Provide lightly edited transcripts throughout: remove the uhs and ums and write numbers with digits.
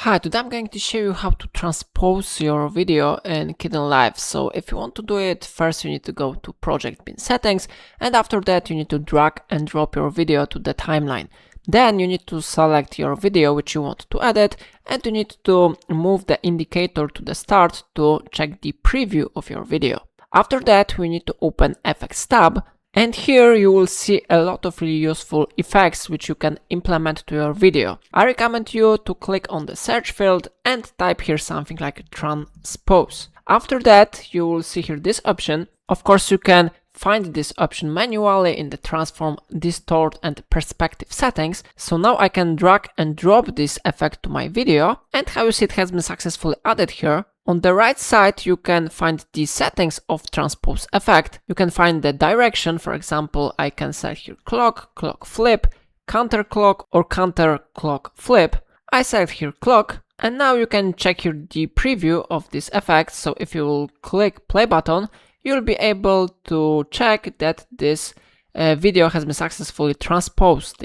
Hi, today I'm going to show you how to transpose your video in Kdenlive. So if you want to do it, first you need to go to project bin settings, and after that you need to drag and drop your video to the timeline. Then you need to select your video which you want to edit, and you need to move the indicator to the start to check the preview of your video. After that we need to open Effects tab. And here you will see a lot of really useful effects which you can implement to your video. I recommend you to click on the search field and type here something like Transpose. After that you will see here this option. Of course you can find this option manually in the transform, distort and perspective settings. So now I can drag and drop this effect to my video, and how you see it has been successfully added here. On the right side you can find the settings of transpose effect. You can find the direction. For example, I can set here clock, clock flip, counter clock or counter clock flip. I select here clock, and now you can check here the preview of this effect. So if you will click play button, you'll be able to check that this video has been successfully transposed.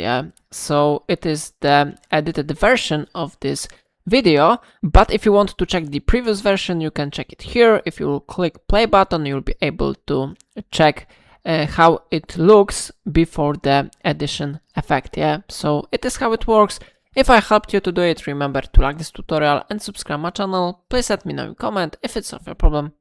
So it is the edited version of this video, but if you want to check the previous version, you can check it here. If you will click play button, you'll be able to check how it looks before the addition effect. So it is how it works. If I helped you to do it, remember to like this tutorial and subscribe my channel. Please let me know in comment if it's of your problem.